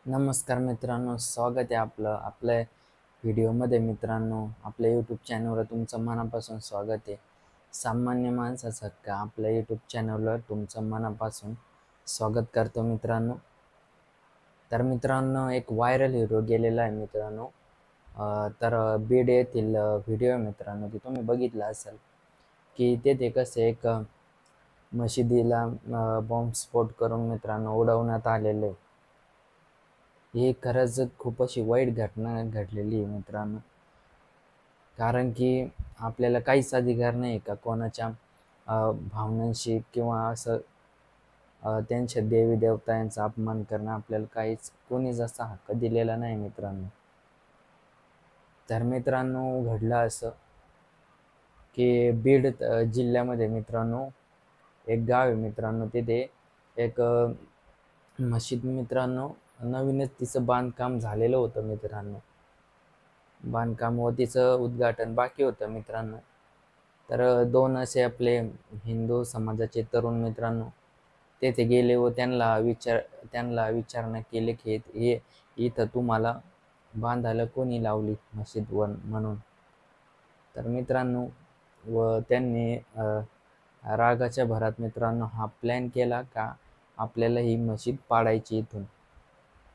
नमस्कार मित्रांनो, स्वागत आहे आपल्या व्हिडिओमध्ये मित्रांनो. आपल्या यूट्यूब चॅनलवर तुमचं मनापासून स्वागत आहे. सामान्य माणसाचा हक्क आपल्या यूट्यूब चॅनलवर तुमचं मनापासून स्वागत करतो मित्रांनो. तर मित्रांनो, एक व्हायरल व्हिडिओ गेलेला आहे मित्रांनो. तर बीड येथील व्हिडिओ मित्रांनो, ते तुम्ही बघितला असेल की तेथे कसे एक मशिदीला बॉम्बस्फोट करून मित्रांनो उडवण्यात आलेले. ही खरंच खूप अशी वाईट घटना घडलेली आहे मित्रांनो. कारण की आपल्याला काहीच अधिकार नाही का कोणाच्या भावनांशी किंवा असं त्यांच्या देवी देवतांचा अपमान करणं. आपल्याला कोणीच असा हक्क दिलेला नाही मित्रांनो. तर मित्रांनो, घडलं असं की बीड जिल्ह्यामध्ये मित्रांनो एक गाव आहे मित्रांनो. तिथे एक मशीद मित्रांनो, नवीनच तिचं बांधकाम झालेलं होतं मित्रांनो. बांधकाम व तिचं उद्घाटन बाकी होतं मित्रांनो. तर दोन असे आपले हिंदू समाजाचे तरुण मित्रांनो तेथे गेले व त्यांना विचारणा केली की हे इथं तुम्हाला बांधायला कोणी लावली मशीद म्हणून. तर मित्रांनो, व त्यांनी रागाच्या भरात मित्रांनो हा प्लॅन केला का आपल्याला ही मशीद पाडायची इथून.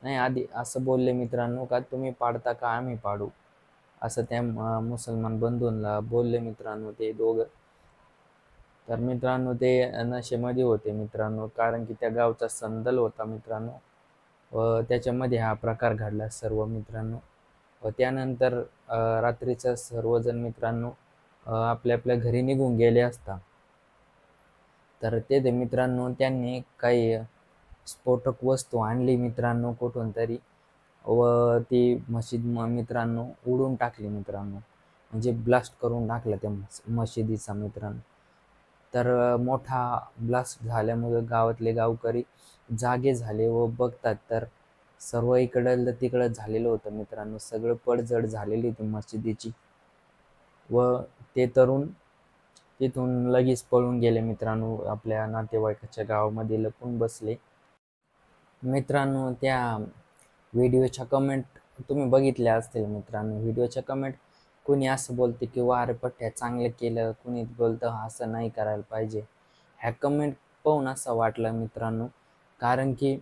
नाही, आधी असं बोलले मित्रांनो का तुम्ही पाडता का आम्ही पाडू, असं त्या मुसलमान बंधूंना बोलले मित्रांनो ते दोघं. तर मित्रांनो, ते नशेमध्ये होते मित्रांनो, कारण की त्या गावचा संदल होता मित्रांनो व त्याच्यामध्ये हा प्रकार घडला सर्व मित्रांनो. व त्यानंतर रात्रीचं सर्वजण मित्रांनो आपल्या आपल्या घरी निघून गेले असता. तर ते मित्रांनो त्यांनी काही स्फोटक वस्तू आणली मित्रांनो कुठून तरी व ती मशीद मित्रांनो उडून टाकली मित्रांनो. म्हणजे ब्लास्ट करून टाकला त्या मशिदीचा मित्रांनो. तर मोठा ब्लास्ट झाल्यामुळे गावातले गावकरी जागे झाले व बघतात तर सर्व इकडलं तिकडं झालेलं होतं मित्रांनो. सगळं पडझड झालेली होती मशिदीची व ते तरुण तिथून लगेच पळून गेले मित्रांनो. आपल्या नातेवाईकाच्या गावामध्ये लपून बसले मित्रांनो. त्या व्हिडिओच्या कमेंट तुम्ही बघितल्या असतील मित्रांनो. व्हिडिओच्या कमेंट कोणी असं बोलते की वा रे पठ्या चांगलं केलं, कोणी बोलतं असं नाही करायला पाहिजे. ह्या कमेंट पाहून असं वाटलं मित्रांनो, कारण की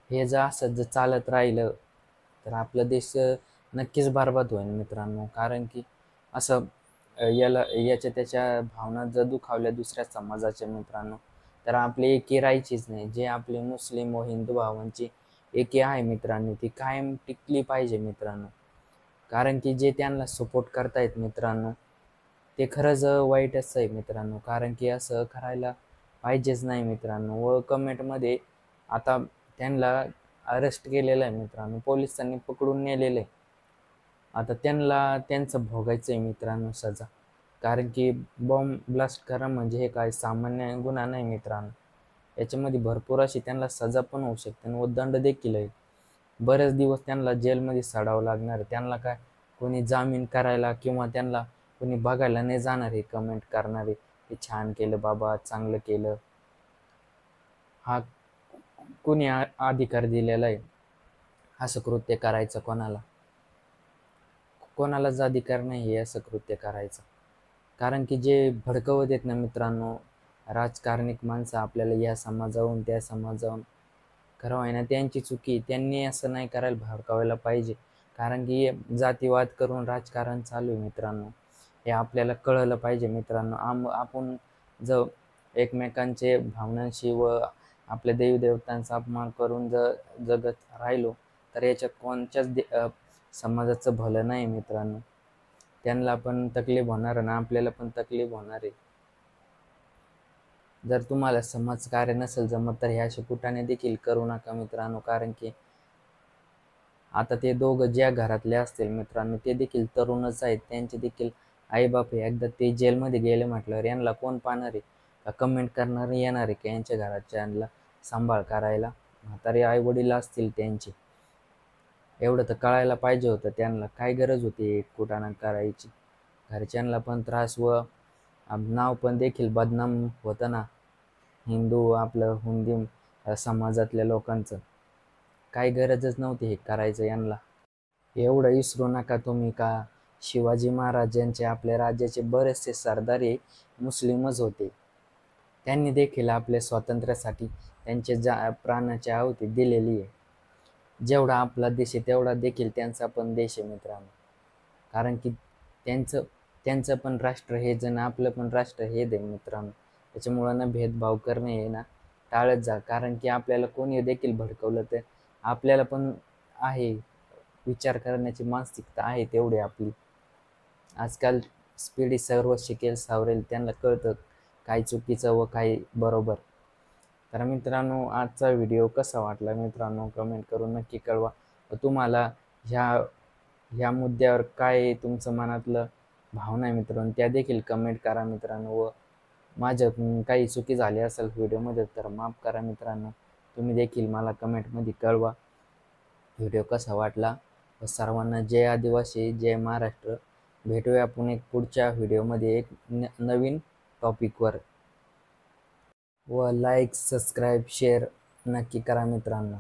हे जर असं जर चालत राहिलं तर आपला देश नक्कीच बरबाद होईल मित्रांनो. कारण की असं याच्या त्याच्या भावना जर दुखावल्या दुसऱ्या समाजाच्या मित्रांनो तर आपली एकी राहायचीच नाही. जे आपले मुस्लिम व हिंदू भावांची एकी आहे मित्रांनो ती कायम टिकली पाहिजे मित्रांनो. कारण की जे त्यांना सपोर्ट करतायत मित्रांनो ते खरंच वाईटच आहे मित्रांनो. कारण की असं करायला पाहिजेच नाही मित्रांनो. व कमेंटमध्ये आता त्यांना अरेस्ट केलेलं आहे मित्रांनो, पोलिसांनी पकडून नेलेलं आहे. आता त्यांचं भोगायचं आहे मित्रांनो सजा. कारण की बॉम्ब ब्लास्ट करा म्हणजे हे काय सामान्य गुन्हा नाही मित्रांनो. याच्यामध्ये भरपूर अशी त्यांना सजा पण होऊ शकते व दंड देखील आहे. बरेच दिवस त्यांना जेलमध्ये सडावं लागणार. त्यांना काय कोणी जामीन करायला किंवा त्यांना कोणी बघायला नाही जाणार. हे कमेंट करणारे हे छान केलं बाबा, चांगलं केलं, हा कोणी अधिकार दिलेला आहे असं कृत्य करायचं. कोणालाच अधिकार नाही आहे असं कृत्य करायचं. कारण की जे भडकवत आहेत ना मित्रांनो राजकारणी माणसं आपल्याला या समाजाहून त्या समाजाहून, खरं आहे ना त्यांची चुकी. त्यांनी असं नाही करायला भडकावायला पाहिजे. कारण की जातीवाद करून राजकारण चालू आहे मित्रांनो. हे आपल्याला कळलं पाहिजे मित्रांनो. आपण जर एकमेकांचे भावनांशी व आपल्या देवी देवतांचा अपमान करून जर जगत राहिलो तर याच्यात कोणत्याच समाजाचं भलं नाही मित्रांनो. त्यांना पण तकलीफ होणार आणि आपल्याला पण तकलीफ होणार आहे. जर तुम्हाला समाजकार्य नसेल जमत तर ह्या कुटाने देखील करू नका मित्रांनो. कारण की आता ते दोघं ज्या घरातले असतील मित्रांनो ते देखील तरुणच आहेत. त्यांचे देखील आईबाप आहे. एकदा ते जेलमध्ये गेले म्हटल्यावर यांना कोण पाहणार आहे का? कमेंट करणार येणार आहे का यांच्या घराच्यांना सांभाळ करायला? म्हातारे आई वडील असतील त्यांचे. एवढं तर कळायला पाहिजे होतं त्यांना. काय गरज होती कुटाणा करायची? घरच्यांना पण त्रास व नाव पण देखील बदनाम होतं ना हिंदू आपलं हिंदू समाजातल्या लोकांचं. काही गरजच नव्हती हे करायचं यांना. एवढं विसरू नका तुम्ही का शिवाजी महाराजांचे आपल्या राज्याचे बरेचसे सरदार हे मुस्लिमच होते. त्यांनी देखील आपल्या स्वातंत्र्यासाठी त्यांचे प्राणाची आहुती दिलेली आहे. जेवढा आपला देश आहे तेवढा देखील त्यांचा पण देश आहे मित्रांनो. कारण की त्यांचं त्यांचं पण राष्ट्र हे जण आपलं पण राष्ट्र हे दे मित्रांनो. त्याच्यामुळं ना भेदभाव करणे हे ना टाळत जा. कारण की आपल्याला कोणी देखील भडकवलं तर आपल्याला पण आहे, विचार करण्याची मानसिकता आहे तेवढी आपली. आजकाल पिढी सर्व शिकेल सावरेल, त्यांना कळतं काय चुकीचं व काय बरोबर. तर मित्रांनो, आजचा व्हिडिओ कसा वाटला मित्रांनो कमेंट करून नक्की कळवा. व तुम्हाला ह्या ह्या मुद्द्यावर काय तुमचं मनातलं भावना आहे मित्रांनो त्या देखील कमेंट करा मित्रांनो. व माझ्याकडून काही चुकी झाली असेल व्हिडिओमध्ये तर माफ करा मित्रांनो. तुम्ही देखील मला कमेंटमध्ये कळवा व्हिडिओ कसा वाटला. व सर्वांना जय आदिवासी, जय महाराष्ट्र. भेटूया आपण एक पुढच्या व्हिडिओमध्ये एक नवीन टॉपिकवर. व लाईक, सबस्क्राईब, शेअर नक्की करा मित्रांनो.